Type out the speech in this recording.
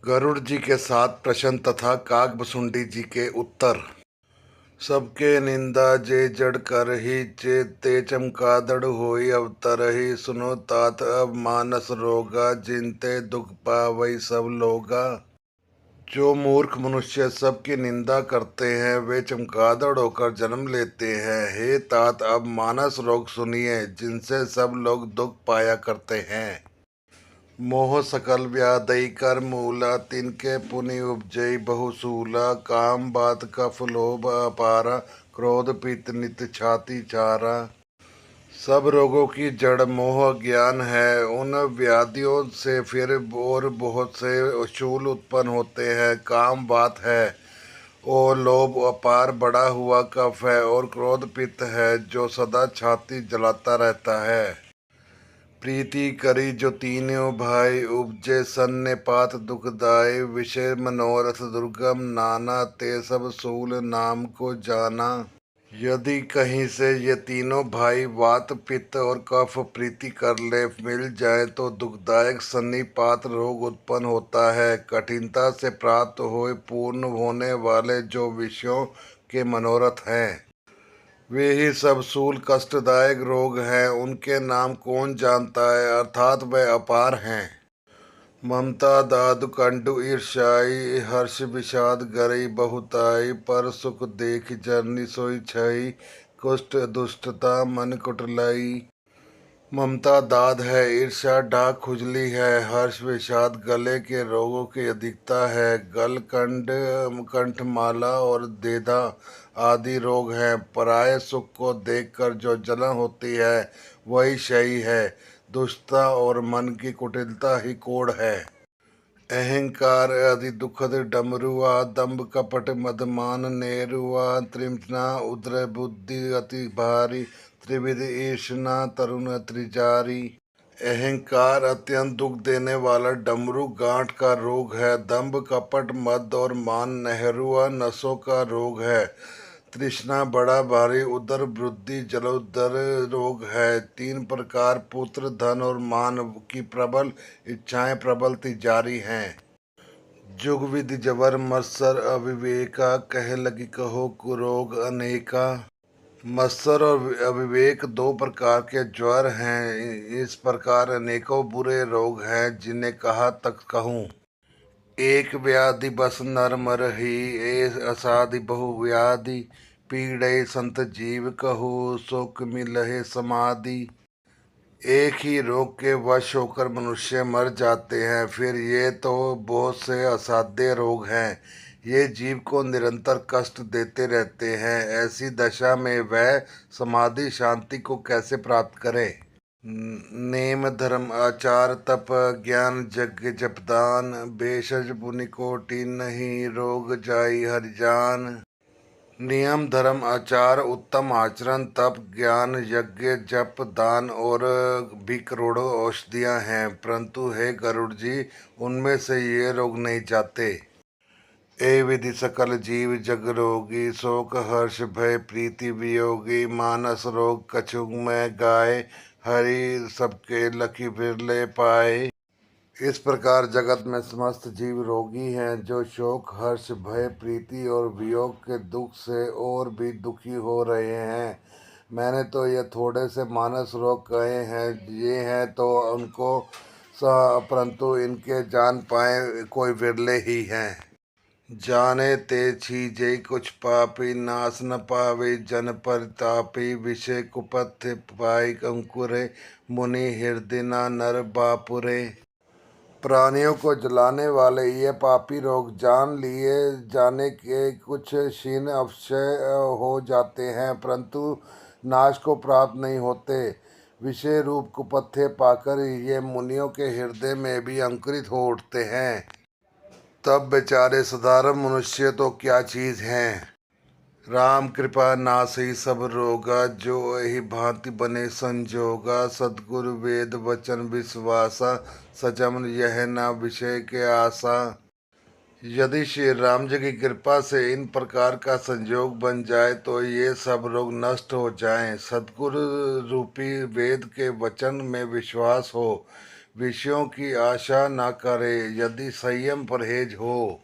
गरुड़ जी के 7 प्रश्न तथा काकभुसुंडी जी के उत्तर। सबके निंदा जे जड़ करही, ते चमकादड़ होई अवतरही। सुनो तात अब मानस रोगा, जिनते दुख पावई सब लोगा। जो मूर्ख मनुष्य सबकी निंदा करते हैं वे चमगादड़ होकर जन्म लेते हैं। हे तात अब मानस रोग सुनिए, जिनसे सब लोग दुख पाया करते हैं। मोह सकल व्याधि कर मूला, तिनके पुनि उपजई बहुसूला। काम बात कफ लोभ अपारा, क्रोध पित्त नित छाती चारा। सब रोगों की जड़ मोह ज्ञान है। उन व्याधियों से फिर और बहुत से शूल उत्पन्न होते हैं। काम बात है और लोभ अपार बढ़ा हुआ कफ है, और क्रोध पित्त है जो सदा छाती जलाता रहता है। प्रीति करी जो तीनों भाई, उपजे सन्निपात दुखदाई। विषय मनोरथ दुर्गम नाना, ते सब सूल नाम को जाना। यदि कहीं से ये तीनों भाई वात पित्त और कफ प्रीति कर ले मिल जाए तो दुखदायक सन्निपात रोग उत्पन्न होता है। कठिनता से प्राप्त हो पूर्ण होने वाले जो विषयों के मनोरथ हैं वे ही सब सूल कष्टदायक रोग हैं। उनके नाम कौन जानता है, अर्थात वे अपार हैं। ममता दादु कंडु ईर्ष्याई, हर्ष विषाद गरई बहुताई। पर सुख देख जरनी सोई छई, कुष्ठ दुष्टता मन कुटलाई। ममता दाद है, ईर्ष्या डाक खुजली है, हर्ष विषाद गले के रोगों की अधिकता है। गलकंड कंठमाला और देधा आदि रोग हैं। पराये सुख को देखकर जो जलन होती है वही क्षयी है। दुष्टता और मन की कुटिलता ही कोढ़ है। अहंकार आदि दुखद डमरुआ, दंभ कपट मदमान नेरुआ। तृष्णा उदर बुद्धि अति भारी, त्रिविध ईर्ष्णा तरुण त्रिजारी। अहंकार अत्यंत दुख देने वाला डमरू गांठ का रोग है। दंभ कपट मद और मान नेहरुआ नसों का रोग है। तृष्णा बड़ा भारी उदर वृद्धि जलोदर रोग है। 3 प्रकार पुत्र धन और मान की प्रबल इच्छाएं प्रबल तिजारी हैं। जुग विधि जबर मत्सर अविवेका, कह लगी कहो कुरोग अनेका। मत्सर और अविवेक 2 प्रकार के ज्वर हैं। इस प्रकार अनेकों बुरे रोग हैं जिन्हें कहा तक कहूँ। एक व्याधि बस नर मरही, ए असाधि बहु व्याधि। पीड़े संत जीव कहू, सुख मिलहे समाधि। एक ही रोग के वश होकर मनुष्य मर जाते हैं। फिर ये तो बहुत से असाध्य रोग हैं। ये जीव को निरंतर कष्ट देते रहते हैं। ऐसी दशा में वह समाधि शांति को कैसे प्राप्त करे। नेम धर्म आचार तप ज्ञान यज्ञ जपदान, भेषज पुनि कोटि नहीं रोग जाई हरिजान। नियम धर्म आचार उत्तम आचरण तप ज्ञान यज्ञ जप दान और भी करोड़ों औषधियाँ हैं, परंतु हे गरुड़ जी उनमें से ये रोग नहीं जाते। ए विधि सकल जीव जग रोगी, शोक हर्ष भय प्रीति वियोगी। मानस रोग कछु में गाय, हरि सबके लखी बिरले पाए। इस प्रकार जगत में समस्त जीव रोगी हैं, जो शोक हर्ष भय प्रीति और वियोग के दुख से और भी दुखी हो रहे हैं। मैंने तो ये थोड़े से मानस रोग कहे हैं, ये हैं तो उनको परंतु इनके जान पाए कोई विरले ही हैं। जाने ते छीजे कुछ पापी, नाश न पावे जन परितापी। विषय कुपथ्य पाई अंकुरे, मुनि हृदय न नर बापुरे। प्राणियों को जलाने वाले ये पापी रोग जान लिए जाने के कुछ क्षीण अवश्य हो जाते हैं, परंतु नाश को प्राप्त नहीं होते। विषय रूप कुपथ्य पाकर ये मुनियों के हृदय में भी अंकुरित हो उठते हैं। तब बेचारे साधारण मनुष्य तो क्या चीज हैं। राम कृपा नासई सब रोगा, जो यही भांति बने संजोगा। सदगुरु वेद वचन विश्वासा, सजमन यह न विषय के आशा। यदि श्री राम जी की कृपा से इन प्रकार का संयोग बन जाए तो ये सब रोग नष्ट हो जाएं। सदगुरु रूपी वेद के वचन में विश्वास हो, विषयों की आशा न करे, यदि संयम परहेज हो।